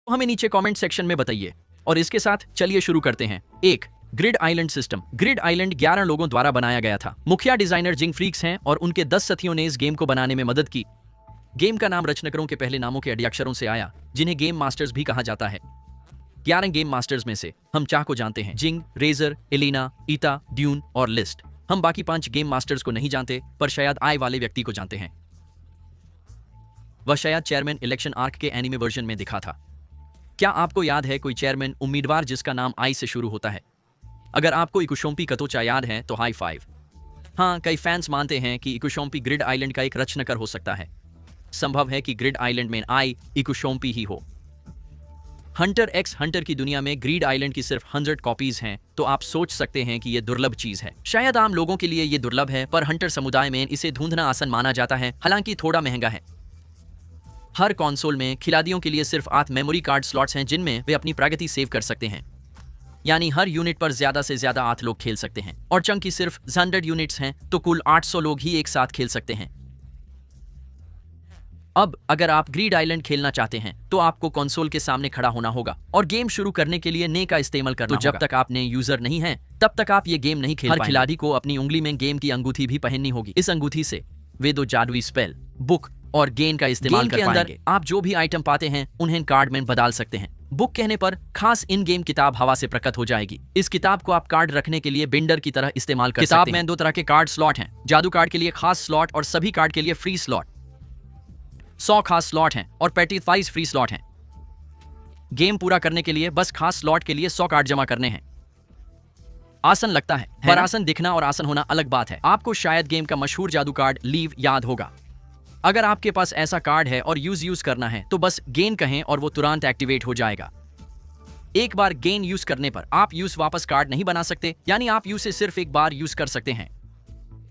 हमें नीचे comment section में बताइए। और इसके साथ चलिए शुरू करते हैं। 1. Grid island system. Grid island 11 लोगों द्वारा बनाया गया था। मुखिया डिजाइनर जिंग फ्रीक्स हैं और उनके 10 साथियों ने इस गेम को बनाने में मदद की। गेम का नाम रचनाकारों के पहले नामों के अक्षरों से आया, जिन्हें गेम मास्टर्स भी कहा जाता है। 11 गेम मास्टर्स में से हम चाह को जानते हैं, जिंग, रेजर, एलिना, ईता, ड्यून और लिस्ट। हम बाकी 5 गेम मास्टर्स को नहीं जानते, पर शायद आई वाले व्यक्ति को जानते हैं। वह शायद चेयरमैन इलेक्शन आर्क के एनिमे वर्जन में दिखा था। क्या आपको याद है कोई चेयरमैन उम्मीदवार जिसका नाम आई से शुरू होता है? अगर आपको इकुशोम्पी कतोचा याद है तो हाई फाइव। हाँ, कई फैंस मानते हैं कि इकुशोम्पी ग्रिड आइलैंड का एक रचनाकार हो सकता है। संभव है कि ग्रिड आइलैंड में आई इकुशोम्पी ही हो। हंटर एक्स हंटर की दुनिया में ग्रिड आइलैंड की सिर्फ 100 कॉपीज हैं, तो आप सोच सकते हैं कि यह दुर्लभ चीज है। शायद आम लोगों के लिए यह दुर्लभ है, पर हंटर समुदाय में इसे ढूंढना आसान माना जाता है, हालांकि थोड़ा महंगा है। हर कंसोल में खिलाड़ियों के लिए सिर्फ 8 मेमोरी कार्ड स्लॉट्स हैं, जिनमें वे अपनी प्रगति सेव कर सकते हैं। यानी हर यूनिट पर ज्यादा से ज्यादा 8 लोग खेल सकते हैं। और चंक की सिर्फ 100 यूनिट्स हैं, तो कुल 800 लोग ही एक साथ खेल सकते हैं। अब अगर आप ग्रिड आइलैंड खेलना चाहते हैं तो आपको कंसोल के सामने खड़ा होना होगा और गेम शुरू करने के लिए ने का इस्तेमाल करना होगा। जब तक आप ने यूजर नहीं हैं, तब तक आप ये गेम नहीं खेल पाएंगे। हर खिलाड़ी को अपनी उंगली में गेम की अंगूठी भी पहननी होगी। इस अंगूठी से वे 2 जादुई स्पेल, बुक और गेन का इस्तेमाल कर पाएंगे। आप जो भी आइटम पाते हैं उन्हें कार्ड में बदल सकते हैं। बुक कहने पर खास इन गेम किताब हवा से प्रकट हो जाएगी। इस किताब को आप कार्ड रखने के लिए बिंडर की तरह इस्तेमाल कर सकते हैं। किताब में 2 तरह के कार्ड स्लॉट हैं, जादू कार्ड के लिए खास स्लॉट और सभी कार्ड के लिए फ्री स्लॉट। 100 खास स्लॉट हैं और 35 फ्री स्लॉट हैं। गेम पूरा करने के लिए बस खास स्लॉट के लिए 100 कार्ड जमा करने हैं। आसान लगता है, पर आसान दिखना और आसान होना अलग बात है। आपको शायद गेम का मशहूर जादू कार्ड लीव याद होगा। अगर आपके पास ऐसा कार्ड है और यूज करना है तो बस गेन कहें और वो तुरंत एक्टिवेट हो जाएगा। एक बार गेन यूज करने पर आप यूज वापस कार्ड नहीं बना सकते, यानी आप यूज से सिर्फ एक बार यूज कर सकते हैं।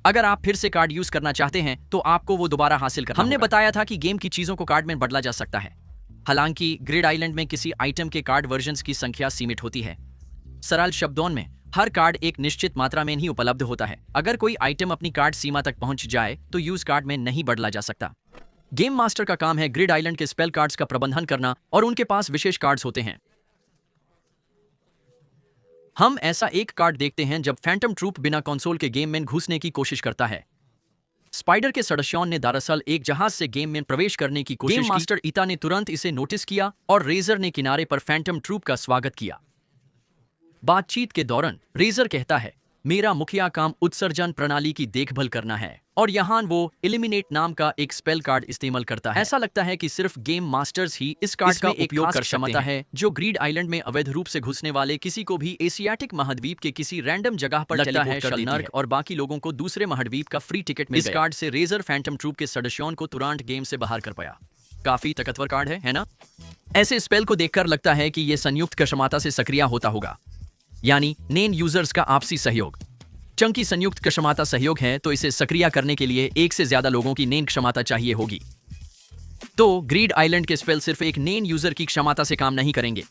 अगर आप फिर से कार्ड यूज करना चाहते हैं तो आपको वो दोबारा हासिल करना होगा। हमने बताया था कि गेम की चीजों को कार्ड में बदला जा सकता है। हालांकि ग्रिड आइलैंड में किसी आइटम के कार्ड वर्जन्स की संख्या सीमित होती है। सरल शब्दों में हर कार्ड एक निश्चित मात्रा में ही उपलब्ध होता है। अगर कोई आइटम अपनी कार्ड सीमा तक पहुंच जाए तो यूज कार्ड में नहीं बदला जा सकता। गेम मास्टर का काम है ग्रिड आइलैंड के स्पेल कार्ड्स का प्रबंधन करना, और उनके पास विशेष कार्ड्स होते हैं। हम ऐसा एक कार्ड देखते हैं जब फैंटम ट्रूप बिना कंसोल के गेम में घुसने की कोशिश करता है। स्पाइडर के सदस्यों ने दरअसल एक जहाज से गेम में प्रवेश करने की कोशिश की। गेम मास्टर ईता ने तुरंत इसे नोटिस किया और रेजर ने किनारे पर फैंटम ट्रूप का स्वागत किया। बातचीत के दौरान रेजर कहता है, मेरा मुखिया काम उत्सर्जन प्रणाली की देखभाल करना है, और यहाँ वो एलिमिनेट नाम का एक स्पेल कार्ड इस्तेमाल करता है। ऐसा लगता है कि सिर्फ गेम मास्टर्स ही इस कार्ड का उपयोग कर सकते हैं, जो ग्रिड आइलैंड में अवैध रूप से घुसने वाले किसी को भी एशियाटिक महाद्वीप के किसी रैंडम जगह पर लगता है शलनर्क और बाकी लोगों को दूसरे महाद्वीप का फ्री टिकट मिल गया। इस कार्ड से रेजर फैंटम ट्रूप के सदस्यों को तुरंत गेम से बाहर कर पाया। काफी ताकतवर कार्ड है ना? ऐसे स्पेल को देखकर लगता है कि ये संयुक्त क्षमता से सक्रिय होता होगा, यानी नेन यूजर्स का आपसी सहयोग। चंकी संयुक्त क्षमता सहयोग है, तो इसे सक्रिय करने के लिए एक से ज्यादा लोगों की नेन क्षमता चाहिए होगी। तो ग्रिड आइलैंड के स्पेल सिर्फ एक नेन यूजर की क्षमता से काम नहीं करेंगे।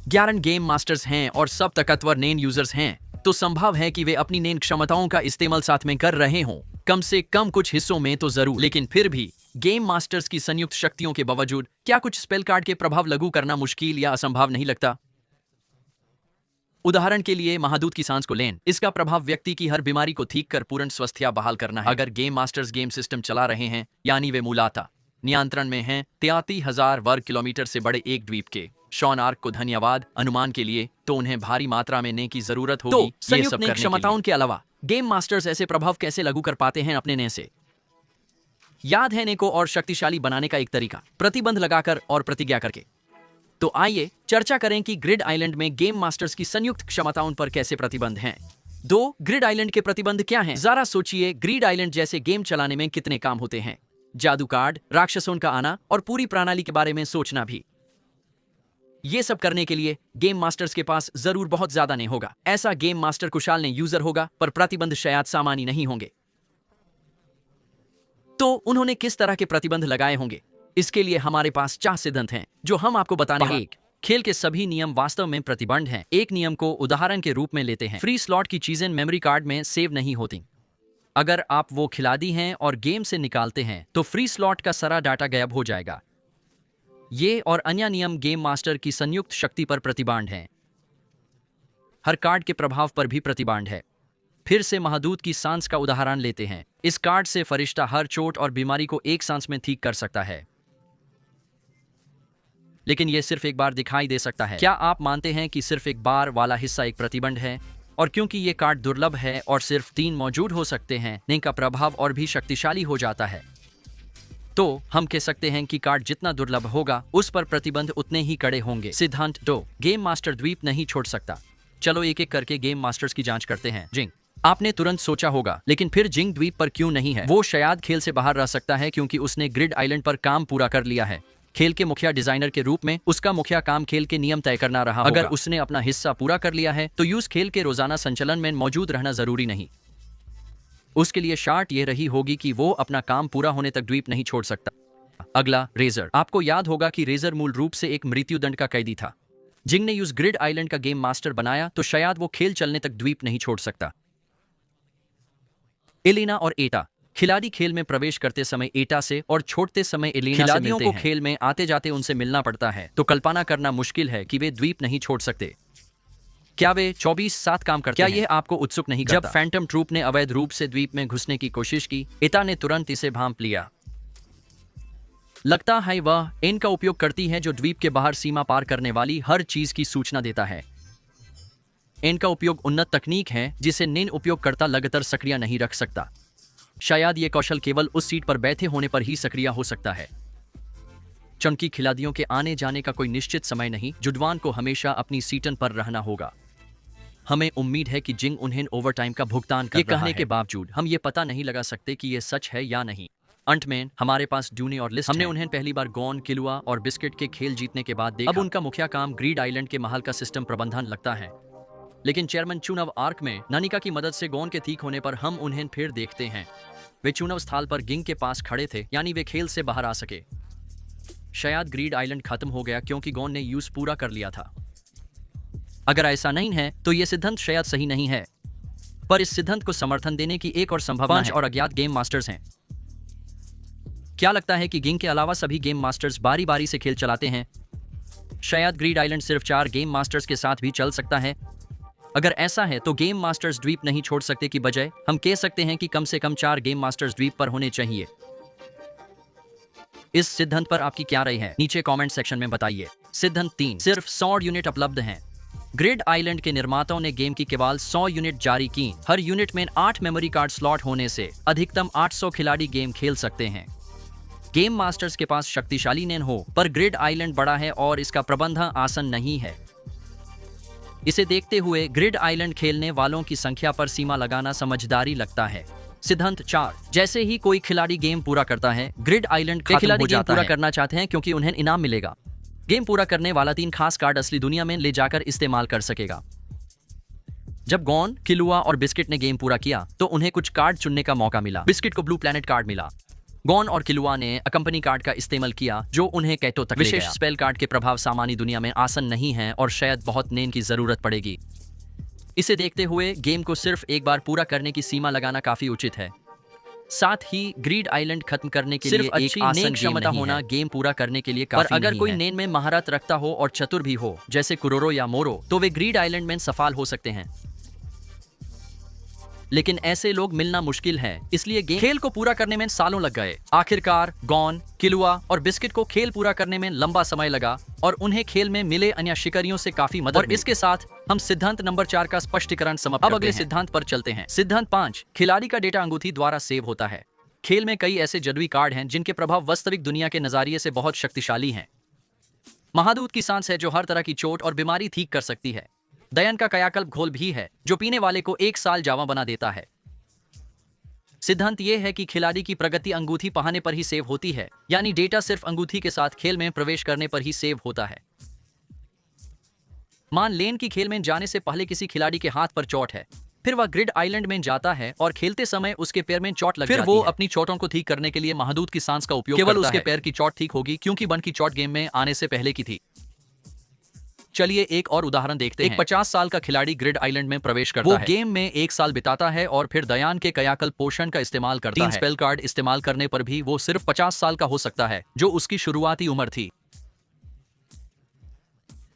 11 गेम मास्टर्स हैं और सब ताकतवर नेन यूजर्स हैं, तो संभव है कि वे अपनी नेन क्षमताओं का इस्तेमाल साथ में कर रहे हों, कम से कम कुछ हिस्सों में तो जरूर। लेकिन फिर भी गेम मास्टर्स की संयुक्त शक्तियों के बावजूद क्या कुछ स्पेल कार्ड के प्रभाव लागू करना मुश्किल या असंभव नहीं लगता? उदाहरण के लिए महादूत की सांस को लें। इसका प्रभाव व्यक्ति की हर बीमारी को ठीक कर पूर्ण स्वास्थ्य बहाल करना है। अगर गेम मास्टर्स गेम सिस्टम चला रहे हैं, यानी वे मूलतः नियंत्रण में हैं 33,000 वर्ग किलोमीटर से बड़े एक द्वीप के शॉन आर्क को धन्यवाद अनुमान के लिए, तो उन्हें भारी मात्रा में ने की जरूरत होगी। तो संयुक्त ने क्षमताओं के अलावा गेम मास्टर्स ऐसे प्रभाव कैसे लागू कर पाते हैं अपने ने से? याद है, ने को और शक्तिशाली बनाने का एक तरीका प्रतिबंध लगाकर और प्रतिज्ञा करके। तो आइए चर्चा करें कि ग्रिड आइलैंड में गेम मास्टर्स की संयुक्त क्षमताओं पर कैसे प्रतिबंध हैं। 2. ग्रिड आइलैंड के प्रतिबंध क्या हैं? जरा सोचिए, ग्रिड आइलैंड जैसे गेम चलाने में कितने काम होते हैं। जादू कार्ड, राक्षसों का आना और पूरी प्रणाली के बारे में सोचना भी। ये सब करने के लिए गेम मास्टर्स के पास जरूर बहुत ज्यादा नहीं होगा। ऐसा गेम मास्टर कुशाल ने यूजर होगा, पर प्रतिबंध शायद सामान्य नहीं होंगे। तो उन्होंने किस तरह के प्रतिबंध लगाए होंगे? इसके लिए हमारे पास 4 सिद्धांत हैं जो हम आपको बताने हैं। 1. खेल के सभी नियम वास्तव में प्रतिबंध हैं। एक नियम को उदाहरण के रूप में लेते हैं। फ्री स्लॉट की चीजें मेमोरी कार्ड में सेव नहीं होती। अगर आप वो खिलाड़ी हैं और गेम से निकालते हैं तो फ्री स्लॉट का सारा डाटा गायब हो जाएगा। ये और अन्य नियम गेम मास्टर की संयुक्त शक्ति पर प्रतिबंध हैं। हर कार्ड के प्रभाव पर भी प्रतिबंध है। फिर से महादूत की सांस का उदाहरण लेते हैं। इस कार्ड से फरिश्ता हर चोट और बीमारी को एक सांस में ठीक कर सकता है, लेकिन यह सिर्फ एक बार दिखाई दे सकता है। क्या आप मानते हैं कि सिर्फ एक बार वाला हिस्सा एक प्रतिबंध है? और क्योंकि ये कार्ड दुर्लभ है और सिर्फ 3 मौजूद हो सकते हैं, इनका प्रभाव और भी शक्तिशाली हो जाता है। तो हम कह सकते हैं कि कार्ड जितना दुर्लभ होगा उस पर प्रतिबंध उतने ही कड़े होंगे। सिद्धांत 2, गेम मास्टर द्वीप नहीं छोड़ सकता। चलो एक एक करके गेम मास्टर्स की जांच करते हैं। जिंग, आपने तुरंत सोचा होगा, लेकिन फिर जिंग द्वीप पर क्यों नहीं है? वो शायद खेल से बाहर रह सकता है क्योंकि उसने ग्रिड आइलैंड पर काम पूरा कर लिया है। खेल के मुखिया डिजाइनर के रूप में उसका मुख्य काम खेल के नियम तय करना रहा होगा। अगर उसने अपना हिस्सा पूरा कर लिया है तो यूज खेल के रोजाना संचालन में मौजूद रहना जरूरी नहीं। उसके लिए शर्त यह रही होगी कि वो अपना काम पूरा होने तक द्वीप नहीं छोड़ सकता। अगला, रेजर। आपको याद होगा कि रेजर मूल रूप से एक मृत्युदंड का कैदी था। जिंग ने यूज ग्रिड आइलैंड का गेम मास्टर बनाया तो शायद वो खेल चलने तक द्वीप नहीं छोड़ सकता। एलिना और एटा। खिलाड़ी खेल में प्रवेश करते समय एटा से और छोड़ते समय एलिना से मिलते हैं। खिलाड़ियों को खेल में आते जाते उनसे मिलना पड़ता है, तो कल्पना करना मुश्किल है कि वे द्वीप नहीं छोड़ सकते। क्या वे 24/7 काम करते हैं? क्या यह आपको उत्सुक नहीं करता? जब फैंटम ट्रूप ने अवैध रूप से द्वीप में घुसने की कोशिश की, एटा ने तुरंत इसे भांप लिया। लगता है वह एन का उपयोग करती है जो द्वीप के बाहर सीमा पार करने वाली हर चीज की सूचना देता है। एन का उपयोग उन्नत तकनीक है जिसे नेन उपयोगकर्ता लगातार सक्रिय नहीं रख सकता। शायद ये कौशल केवल उस सीट पर बैठे होने पर ही सक्रिय हो सकता है। चंकी खिलाड़ियों के आने जाने का कोई निश्चित समय नहीं, जुडवान को हमेशा अपनी सीटन पर रहना होगा। हमें उम्मीद है कि जिंग उन्हें ओवरटाइम का भुगतान कर रहा है। ये कहने के बावजूद हम ये पता नहीं लगा सकते कि ये सच है या नहीं। अंत में हमारे पास ड्यूनी और लिस्ट। हमने उन्हें पहली बार गॉन, किलुआ और बिस्किट के खेल जीतने के बाद देखा। अब उनका मुख्य काम ग्रीड आइलैंड के महल का सिस्टम प्रबंधन लगता है, लेकिन चेयरमैन चुनाव आर्क में नानिका की मदद से गॉन के ठीक होने पर हम उन्हें फिर देखते हैं। वे चुनाव स्थल पर गिंग के पास खड़े थे, यानी वे खेल से बाहर आ सके। शायद ग्रीड आइलैंड खत्म हो गया क्योंकि गॉन ने यूज पूरा कर लिया था। अगर ऐसा नहीं है तो यह सिद्धांत शायद सही नहीं है, पर इस सिद्धांत को समर्थन देने की एक और संभावना है। और अज्ञात गेम मास्टर्स हैं। क्या लगता है कि गिंग के अलावा सभी गेम मास्टर्स बारी बारी से खेल चलाते हैं? शायद ग्रीड आइलैंड सिर्फ 4 गेम मास्टर्स के साथ भी चल सकता है। अगर ऐसा है तो गेम मास्टर्स द्वीप नहीं छोड़ सकते की बजाय हम कह सकते हैं कि कम से कम 4 गेम मास्टर्स द्वीप पर होने चाहिए। इस सिद्धांत पर आपकी क्या राय है? नीचे कमेंट सेक्शन में बताइए। सिद्धांत 3, सिर्फ 100 यूनिट उपलब्ध हैं। ग्रिड आइलैंड के निर्माताओं ने गेम की केवल 100 यूनिट जारी की। हर यूनिट में 8 मेमोरी कार्ड स्लॉट होने से अधिकतम 800 खिलाड़ी गेम खेल सकते हैं। गेम मास्टर्स के पास शक्तिशाली नेन हो, पर ग्रिड आइलैंड बड़ा है और इसका प्रबंधन आसान नहीं है। इसे देखते हुए ग्रिड आइलैंड खेलने वालों की संख्या पर सीमा लगाना समझदारी लगता है। सिद्धांत 4, जैसे ही कोई खिलाड़ी गेम पूरा करता है, ग्रिड आइलैंड के खिलाड़ी गेम पूरा करना चाहते हैं क्योंकि उन्हें इनाम मिलेगा। गेम पूरा करने वाला 3 खास कार्ड असली दुनिया में ले जाकर इस्तेमाल कर सकेगा। जब गॉन, किलुआ और बिस्किट ने गेम पूरा किया तो उन्हें कुछ कार्ड चुनने का मौका मिला। बिस्किट को ब्लू प्लैनेट कार्ड मिला। गॉन और किलुआ ने कंपनी कार्ड का इस्तेमाल किया जो उन्हें कैटो तक ले गया। विशेष स्पेल कार्ड के प्रभाव सामान्य दुनिया में आसान नहीं है और शायद बहुत नेन की जरूरत पड़ेगी। इसे देखते हुए गेम को सिर्फ एक बार पूरा करने की सीमा लगाना काफी उचित है। साथ ही ग्रीड आइलैंड खत्म करने के लिए एक आसान क्षमता होना गेम पूरा करने के लिए काफी नहीं है। पर अगर कोई नेन में महारत रखता हो और चतुर भी हो, जैसे कुरोरो या मोरो, तो वे ग्रीड आइलैंड में सफल हो सकते हैं। लेकिन ऐसे लोग मिलना मुश्किल है, इसलिए गेम खेल को पूरा करने में सालों लग गए। आखिरकार गॉन, किलुआ और बिस्किट को खेल पूरा करने में लंबा समय लगा और उन्हें खेल में मिले अन्य शिकारियों से काफी मदद मिली। और इसके साथ हम सिद्धांत नंबर 4 का स्पष्टीकरण समाप्त करते हैं। अब अगले सिद्धांत पर चलते हैं। सिद्धांत 5, खिलाड़ी का डेटा अंगूठी द्वारा सेव होता है। खेल में कई ऐसे जादुई कार्ड हैं जिनके प्रभाव वास्तविक दुनिया के नजरिए से बहुत शक्तिशाली हैं। महादूत की सांस है जो हर तरह की चोट और बीमारी ठीक कर सकती है। दयन का कायाकल्प घोल भी है जो पीने वाले को 1 साल जावा बना देता है। सिद्धांत यह है कि खिलाड़ी की प्रगति अंगूठी पहनने पर ही सेव होती है, यानी डेटा सिर्फ अंगूठी के साथ खेल में प्रवेश करने पर ही सेव होता है। मान लें कि खेल में जाने से पहले किसी खिलाड़ी के हाथ पर चोट है, फिर वह ग्रिड आइलैंड में जाता है और खेलते समय उसके पैर में चोट लग जाती है। फिर वो अपनी चोटों को ठीक करने के लिए महादूत की सांस का उपयोग करता है। केवल उसके पैर की चोट ठीक होगी क्योंकि बन की चोट गेम में आने से पहले की थी। चलिए एक और उदाहरण देखते हैं। एक 50 साल का खिलाड़ी ग्रिड आइलैंड में प्रवेश करता है। वो गेम में 1 साल बिताता है और फिर दयान के कायाकल्प पोषण का इस्तेमाल करता है। 3 स्पेल कार्ड इस्तेमाल करने पर भी वो सिर्फ 50 साल का हो सकता है, जो उसकी शुरुआती उम्र थी।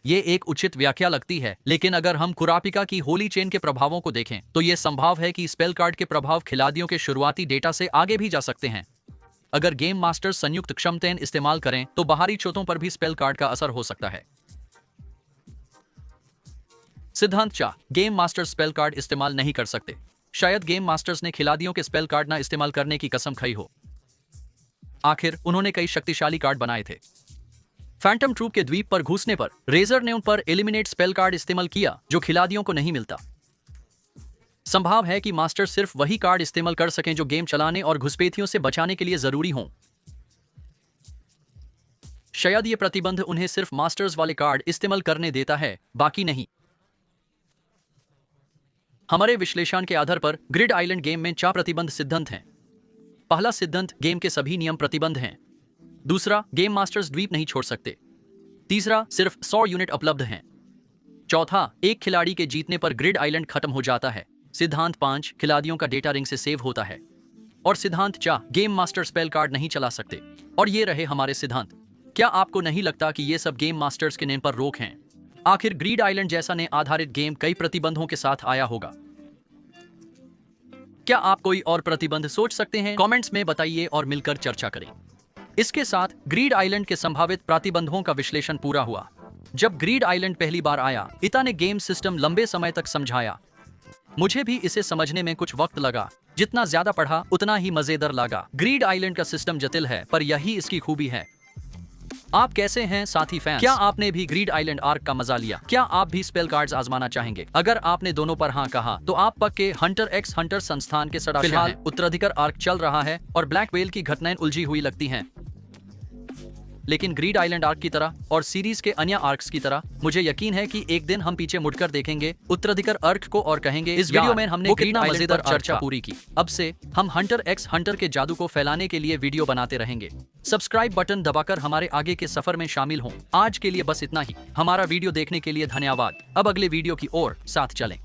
ये एक उचित व्याख्या लगती है, लेकिन अगर हम कुरापिका की होली चेन के प्रभावों को देखें तो ये संभव है कि स्पेल कार्ड के प्रभाव खिलाड़ियों के शुरुआती डेटा से आगे भी जा सकते हैं। अगर गेम मास्टर्स संयुक्त क्षमताएं इस्तेमाल करें तो बाहरी चोटों पर भी स्पेल कार्ड का असर हो सकता है। सिद्धांत 4, गेम मास्टर स्पेल कार्ड इस्तेमाल नहीं कर सकते। शायद गेम मास्टर्स ने खिलाड़ियों के स्पेल कार्ड ना इस्तेमाल करने की कसम खाई हो। आखिर उन्होंने कई शक्तिशाली कार्ड बनाए थे। फैंटम ट्रूप के द्वीप पर घुसने पर रेजर ने उन पर एलिमिनेट स्पेल कार्ड इस्तेमाल किया जो खिलाड़ियों को नहीं मिलता। संभव है कि मास्टर सिर्फ वही कार्ड इस्तेमाल कर सकें जो गेम चलाने और घुसपैठियों से बचाने के लिए जरूरी हों। शायद ये प्रतिबंध उन्हें सिर्फ मास्टर्स वाले कार्ड इस्तेमाल करने देता है, बाकी नहीं। हमारे विश्लेषण के आधार पर ग्रिड आइलैंड गेम में 4 प्रतिबंध सिद्धांत हैं। पहला सिद्धांत, गेम के सभी नियम प्रतिबंध हैं। दूसरा, गेम मास्टर्स द्वीप नहीं छोड़ सकते। तीसरा, सिर्फ 100 यूनिट उपलब्ध हैं। चौथा, एक खिलाड़ी के जीतने पर ग्रिड आइलैंड खत्म हो जाता है। सिद्धांत 5, खिलाड़ियों का डेटा रिंग से सेव होता है। और सिद्धांत 4, गेम मास्टर स्पेल कार्ड नहीं चला सकते। और ये रहे हमारे सिद्धांत। क्या आपको नहीं लगता कि ये सब गेम मास्टर्स के नेम पर रोक हैं? आखिर ग्रिड आइलैंड जैसा ने आधारित गेम कई प्रतिबंधों के साथ आया होगा। क्या आप कोई और प्रतिबंध सोच सकते हैं? कमेंट्स में बताइए और मिलकर चर्चा करें। इसके साथ ग्रिड आइलैंड के संभावित प्रतिबंधों का विश्लेषण पूरा हुआ। जब ग्रिड आइलैंड पहली बार आया, इता ने गेम सिस्टम लंबे समय तक समझाया। मुझे भी इसे समझने में कुछ वक्त लगा। जितना ज्यादा पढ़ा उतना ही मजेदार लगा। ग्रिड आइलैंड का सिस्टम जटिल है, पर यही इसकी खूबी है। आप कैसे हैं साथी फैंस? क्या आपने भी ग्रिड आइलैंड आर्क का मजा लिया? क्या आप भी स्पेल कार्ड्स आजमाना चाहेंगे? अगर आपने दोनों पर हाँ कहा तो आप पक्के हंटर एक्स हंटर संस्थान के सदस्य हैं। फिलहाल उत्तराधिकार आर्क चल रहा है और ब्लैक वेल की घटनाएं उलझी हुई लगती हैं। लेकिन ग्रिड आइलैंड आर्क की तरह और सीरीज के अन्य आर्क्स की तरह मुझे यकीन है कि एक दिन हम पीछे मुड़कर देखेंगे उत्तराधिकार आर्क को और कहेंगे इस वीडियो में हमने कितना मजेदार चर्चा पूरी की। अब से हम हंटर एक्स हंटर के जादू को फैलाने के लिए वीडियो बनाते रहेंगे। सब्सक्राइब बटन दबाकर हमारे आगे के सफर में शामिल हों। आज के लिए बस इतना ही। हमारा वीडियो देखने के लिए धन्यवाद। अब अगले वीडियो की ओर साथ चलें।